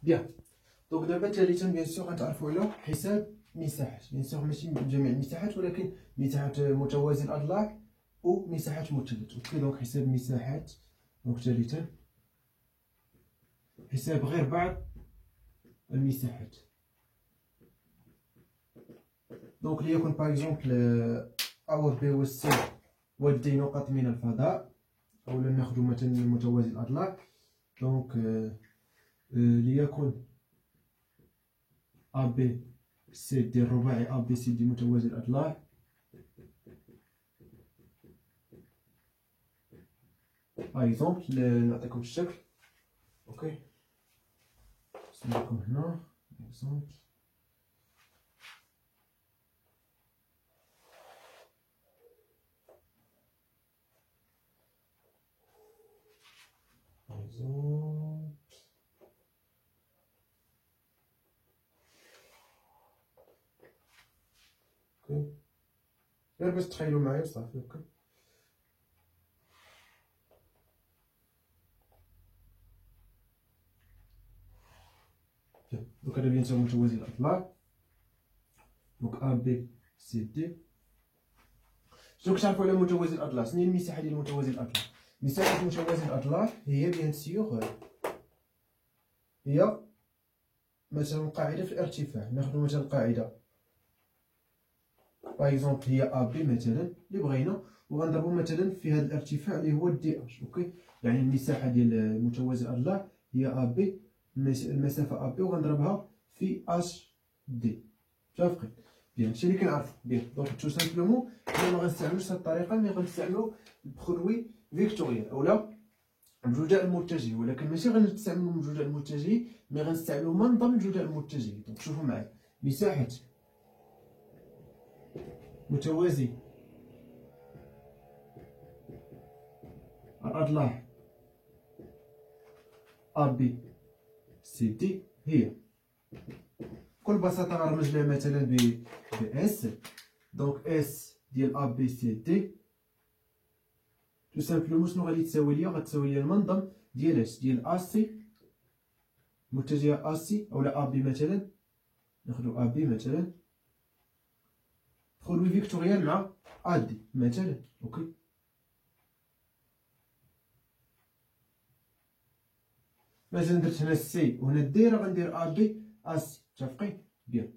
بيان. دونك دابا ثالثا بيان سور غنتعرفوا على حساب مساحات. بيان سور ماشي جميع المساحات ولكن مساحات متوازي الاضلاع ومساحات مثلث. اوكي دونك حساب مساحات. دونك ثالثا حساب غير بعض المساحات. دونك ليكن باغ اكزومبل A و B و C و D نقط من الفضاء، اولا ناخذ مثلا متوازي الاضلاع. دونك ليكن A B C D الرباعي A B C D متوازي الاضلاع. باغ اكزومبل نعطيكم الشكل. اوكي نسميكم هنا اكزومبل. اوكي غير باش تخيلوا معايا صافي. اوكي دونك هذا بيان سور متوازي الاضلاع. دونك A B C D. شنو كتعرفوا على متوازي الاضلاع؟ شنو هي المساحه ديال متوازي الاضلاع؟ مساحه متوازي الاضلاع هي بيان سور هي مثلا قاعده في الارتفاع. ناخذ مثلا قاعده باغ اكزومبل هي A B مثلا اللي بغينا، وغنضربو مثلا في هذا الارتفاع اللي هو دي اش. اوكي يعني المساحه ديال متوازي الاضلاع هي A B، المسافه A B وغنضربها في اش دي. متفقين؟ بيان هادشي اللي كنعرفو. بيان دونك تو سامبلومون حنا ما غنستعملوش هاد الطريقه، مي غنستعملو برودوي فيكتوريال اولا الجداء المتجهي، ولكن ماشي غنستعملو الجداء المتجهي، مي غنستعملو منظم الجداء المتجهي. دونك شوفوا معايا مساحه متوازي الأضلاع A B C D هي بكل بساطة غنرمز لها مثلا ب S. دونك اس ديال A B C D تو سامبلومون شنو غادي تساوي ليا؟ غتساوي ليا المنظم ديال اش؟ ديال A C متجهة A C اولا A B مثلا، ناخدو A B مثلا برودوي فيكتوريال مع A D مثلا. اوكي مثلا درت هنا سي وهنا دي، راه غندير A B A C. متفقين؟ بيان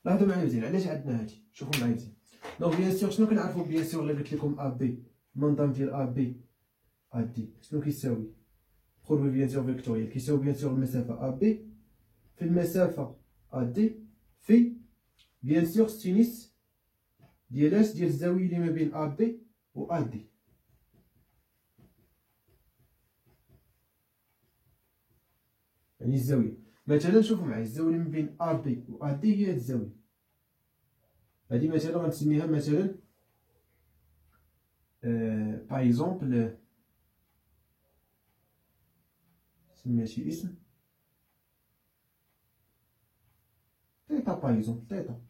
لاحظوا معايا مزيان علاش عندنا هادي. شوفوا معايا مزيان. دونك بيان سور شنو كنعرفو؟ بيان سور الا قلت لكم A B المنظم ديال A B A D شنو كيساوي؟ برودوي بيان سور فيكتوريال كيساوي بيان سور المسافة A B في المسافة A D في بيان سور سينيس ديال اش؟ ديال الزاوية اللي ما بين A B و A D. يعني الزاوية مثلا شوفوا معايا الزاوية اللي ما بين A B و A D هي هاد الزاوية هادي مثلا غنسميها مثلا باغ اكزومبل نسميها شي اسم تيتا باغ اكزومبل تيتا.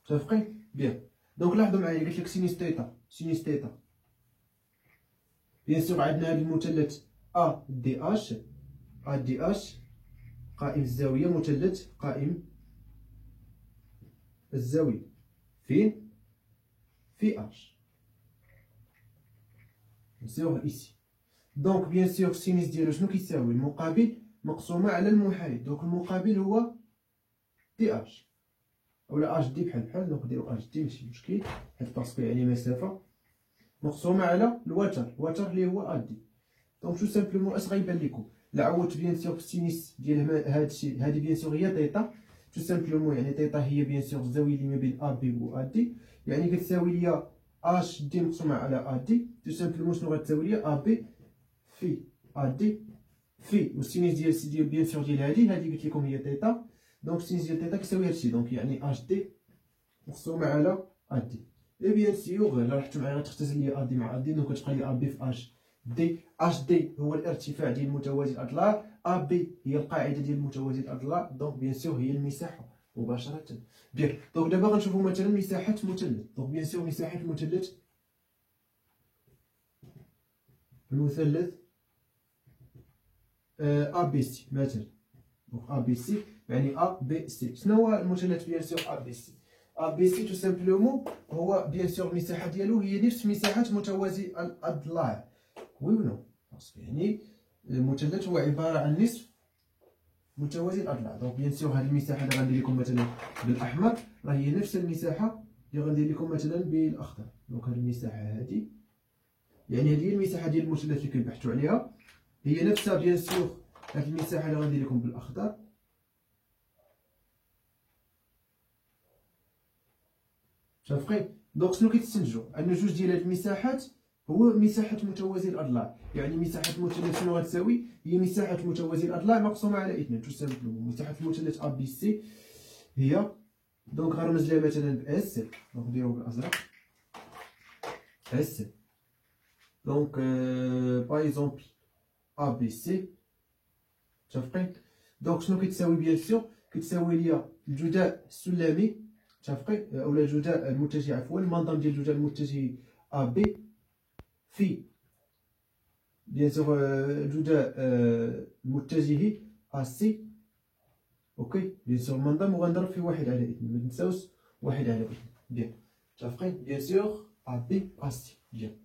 متفقين؟ بيان دونك لاحظوا معايا قلت لك سينيس تيتا سينيس تيتا بيان سور عندنا هاد المثلث A D H A D H قائم الزاوية مثلث قائم الزاوية فين؟ في اش نساوه ايسي. دونك بيان سور السينيس ديالو شنو كيساوي؟ المقابل مقسومة على المحايد. دونك المقابل هو دي اش اولا اش دي بحال بحال. دونك نديرو اش دي ماشي مشكل حيت باسكو يعني مسافة مقسومة على الوتر، الوتر اللي هو ا دي. دونك تو سامبلومون اش غيبان لكم؟ لا عوضت بيان سور السينيس ديال هادشي، هادي بيان سور هي تيتا. تو سامبلومون يعني تيتا هي بيان سور الزاوية اللي ما بين A B و A D، يعني كتساوي ليا اش دي مقسومة على A D. تو سامبلومون شنو غتساوي ليا؟ A B في A D في والسينيس ديال بيان سور ديال هادي قلت لكم هي تيتا. دونك السينيس ديال تيتا كيساوي هادشي. دونك يعني اش دي مقسومة على A D. اي بيان سور الا رحتو معايا غتختزل ليا A D مع A D، دونك كتبقى لي A B في اش دي. اش دي هو الارتفاع ديال متوازي الاضلاع، A B هي القاعده ديال متوازي الاضلاع. دونك بيان سور هي المساحه مباشره. بيان دونك دابا غنشوفو مثلا مساحه مثلث. دونك بيان سور مساحه مثلث المثلث ا بي سي مثلا. دونك ا بي سي يعني ا بي سي. شنو هو المثلث بيان سور ا بي سي؟ ا بي سي تو سامبلومون هو بيان سور المساحه ديالو هي نفس مساحه متوازي الاضلاع. وي و نو؟ باسكو يعني المثلث هو عباره عن نصف متوازي الاضلاع. دونك بيان سور هذه المساحه اللي غندير لكم مثلا بالاحمر راه هي نفس المساحه اللي غندير لكم مثلا بالاخضر. دونك هذه المساحه هذه يعني هذه هي المساحه ديال المثلث اللي كنبحثوا عليها، هي نفسها بيان سور هذه المساحه اللي غندير لكم بالاخضر. شافقين؟ دونك شنو كيتستنتجوا؟ ان جوج ديال هاد المساحات هو مساحه متوازي الاضلاع. يعني مساحه المثلث شنو غتساوي؟ هي مساحه متوازي الاضلاع مقسومه على 2. تساوي مساحه المثلث ا بي سي هي، دونك غنرمز لها مثلا ب اس. دونك نديرو بالازرق اس. دونك باغ اكزومبل ا بي سي. متفقين؟ دونك شنو كتساوي؟ بيان سور كتساوي ليا الجداء السلمي، متفقين، اولا الجداء المتجه، عفوا المنظم ديال الجداء المتجه ا بي في بيان سور الجداء المتجه ا سي. اوكي بيان سور المنظم وغنضرب في 1 على 2، ما تنساوش 1 على 2. بيان متفقين؟ بيان سور ا بي ا سي. بيان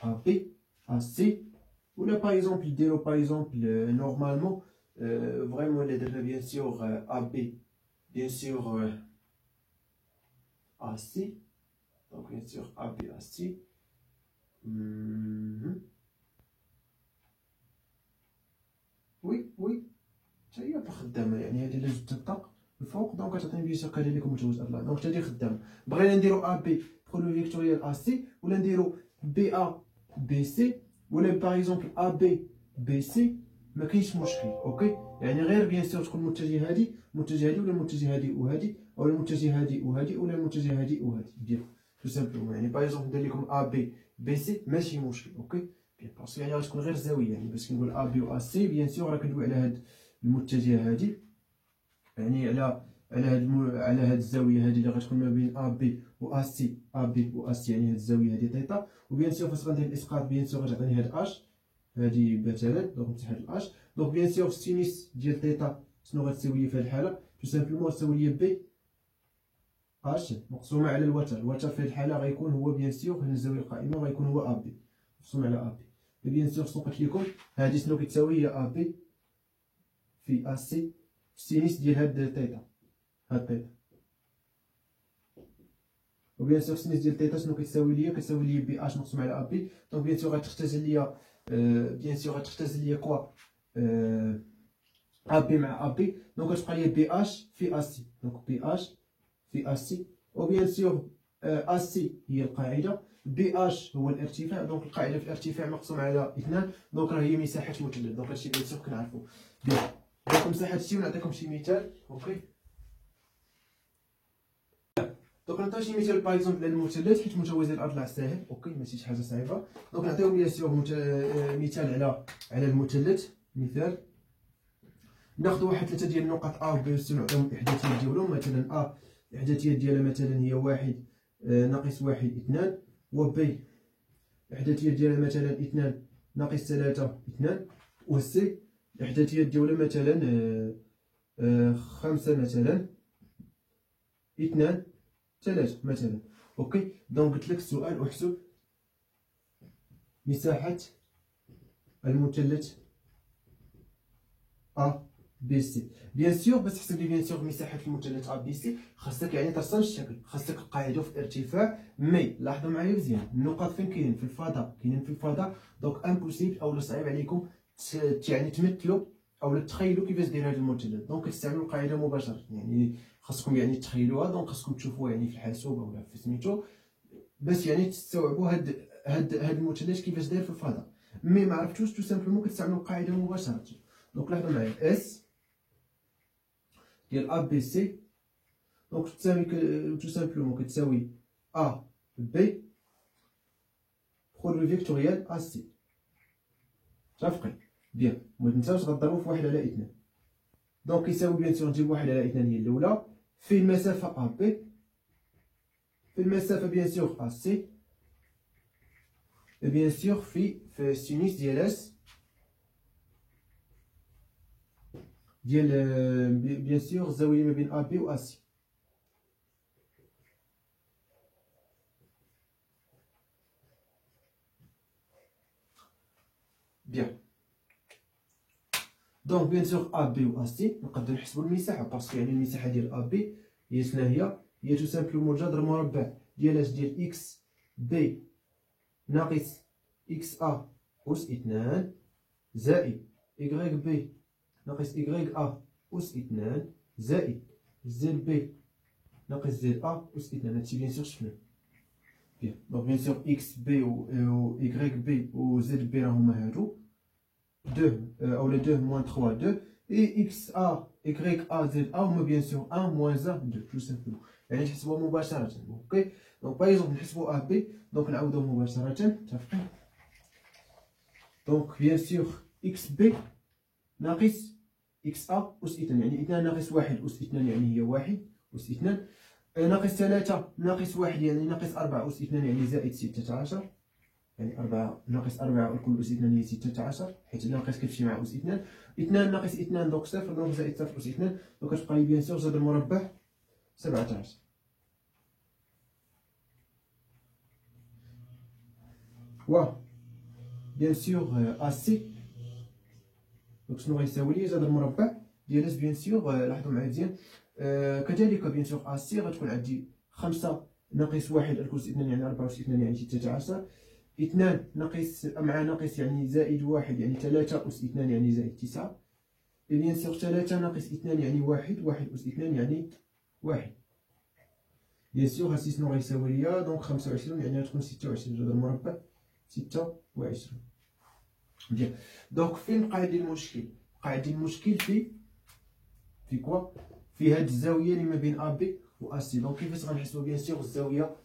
ا بي ا سي. ولا باغ اكزومبل ديرو باغ اكزومبل نورمالمون فريمون اللي درنا بيان سور ا بي بيان سور ا سي. دونك بيان سور ا بي ا سي. وي حتى هي خدامه. يعني هذه الا جبت الطاق الفوق دونك كتعطيني بيان سور كذلك متوازي الاضلاع. دونك حتى هذه خدامه. بغينا نديرو ا بي برودوي فيكتوريال ا سي، ولا نديرو بي ا بي سي، ولا باغ اكزومبل ا بي بي سي، ما كاينش مشكل. اوكي يعني غير بيان سور تكون المتجه هادي المتجه هادي، ولا المتجه هادي وهادي، او المتجه هادي وهادي، ولا المتجه هادي وهادي. بيان تو سامبلومون يعني باغ اكزومبل ندير لكم ا بي بي سي ماشي مشكل. اوكي بيان باسكو يعني غتكون غير زاويه. يعني باش كنقول ا بي و ا سي بيان سور راه كندوي على هاد المتجه هادي، يعني على هاد الزاويه هادي اللي غتكون ما بين ا بي و ا سي. ا بي و ا سي يعني هاد الزاويه هادي تيتا. وبيان سور فاش غندير الاسقاط بيان سور غتعطيني هاد اش هادي مثلا. دونك نمسح هاد الاش. دونك بيان سور السينيس ديال تيتا شنو غتساوي لي في هاد الحاله؟ تو سامبلومون غتساوي لي بي اش مقسومه على الوتر. الوتر في هاد الحاله غيكون هو بيان سور هنا الزاويه القائمه غيكون هو ا بي مقسوم على ا بي. بيان سور شنو قلت لكم؟ هادي شنو كتساوي؟ هي ا بي في ا سي السينيس ديال هاد تيتا، هاد تيتا. وبيان سور السينيس ديال تيتا شنو كتساوي ليا؟ كتساوي ليا بي اش مقسوم على ا بي. دونك بيان سور غتختزل ليا بيان سور غتختزل ليا كوا ا بي مع ا بي. دونك غتبقى ليا بي اش في ا سي. دونك بي اش في ا سي. وبيان سور ا سي هي القاعده، بي اش هو الارتفاع. دونك القاعده في الارتفاع مقسوم على 2. دونك راه هي مساحه مثلث. دونك هادشي بيان سور كنعرفو. بيان دونك مساحه سي ونعطيكم شي مثال. اوكي دونك نعطيو شي مثال باغ اكزومبل على المثلث حيت متوازي الاضلاع ساهل. اوكي ماشي شي حاجه صعيبه. دونك نعطيو بيان سور مثال على المثلث. مثال ناخذ واحد 3 ديال النقط ا و بي و سي نعطيهم الاحداثيات ديالهم. مثلا ا الاحداثيات ديالها مثلا هي 1 ناقص 1 2، و بي الاحداثيات ديالها مثلا 2 ناقص 3 2، و سي الاحداثيات ديالها مثلا 5 مثلا 2 3 مثلا. اوكي دونك قلت لك السؤال احسب مساحه المثلث ا بي سي. بيان سور باش تحسب لي بيان سور مساحه المثلث ا بي سي خاصك يعني ترسم الشكل، خاصك القاعده في الارتفاع. مي لاحظوا معايا مزيان النقاط فين كاينين؟ في الفضاء. كاينين في الفضاء. دونك امبوسيبل او صعيب عليكم يعني تمثلوا او تخيلوا كيفاش داير هذا المثلث. دونك كتستعملوا القاعده مباشره. يعني خاصكم يعني تخيلوها. دونك خاصكم تشوفوها يعني في الحاسوب ولا في سميتو باش يعني تستوعبوا هاد المثلث كيفاش داير في الفضاء. مي ما عرفتوش تو سامبلومون كتستعملوا القاعده مباشره. دونك لاحظوا معايا اس ديال ا بي سي دونك تساوي تو سامبلومون كتساوي ا بي برودوي فيكتوريال ا سي. متفقين؟ بيان ما تنساوش غضربوا في 1 على 2. دونك يساوي بيان سور نجيب 1 على 2 هي الاولى في المسافه ا بي في المسافه بيان سور ا سي بيان سور في السينوس ديال اس ديال بيان سور الزاويه ما بين ا بي و ا سي. بيان دونك بيان سور ا بي و ا سي نقدر نحسبوا المساحه، باسكو يعني المساحه ديال ا بي هي شنو هي تو سامبلومون جذر مربع ديال اش ديال اكس بي ناقص اكس ا اس 2 زائد إيكغيك بي ناقص إيكغيك أ أس 2 زائد زد بي ناقص زد أ أس 2. هادشي بيان سور شفناه. بيان دونك بيان سور إكس بي و إيكغيك بي و زد بي راهما هادو 2 أولا 2 موان 3 2 إي إكس أ إيكغيك أ زد أ هما بيان سور 1 موان 2 تو سامبلومون، يعني نحسبوها مباشرة. أوكي دونك باغ إكزومبل نحسبو أ بي دونك نعاودوه مباشرة. متفقين؟ دونك بيان سور إكس بي ناقص إكس أ أس 2 يعني 2 ناقص 1 أس 2 يعني هي 1 أس 2 ناقص 3 ناقص 1 يعني ناقص 4 أس 2 يعني زائد 16 يعني 4 ناقص 4 الكل أس 2 هي 16 حيت ناقص كتمشي مع أس 2 2 ناقص 2 دونك 0 دونك زائد 0 أس 2 دونك كتبقى لي بيان سور جذر مربع 17. و بيان سور أ سي دونك شنو غيساوي لي جذر مربع ديال اس بيان سور لاحظوا معايا مزيان. كذلك بيان سور ا سي غتكون عندي 5 ناقص 1 الكل 2 يعني 4 أس 2 يعني 16 2 ناقص مع ناقص يعني زائد 1 يعني 3 أس 2 يعني زائد 9 بيان سور 3 ناقص 2 يعني 1 1 أس 2 يعني 1 بيان سور هادشي شنو غيساوي ليا دونك 25 يعني غتكون 26 جذر مربع 26. بيان دونك فين وقع عندي المشكل؟ وقع عندي المشكل في كوا في هاد الزاويه اللي ما بين ا بي و ا سي. دونك كيفاش غنحسبوا بيان سور الزاويه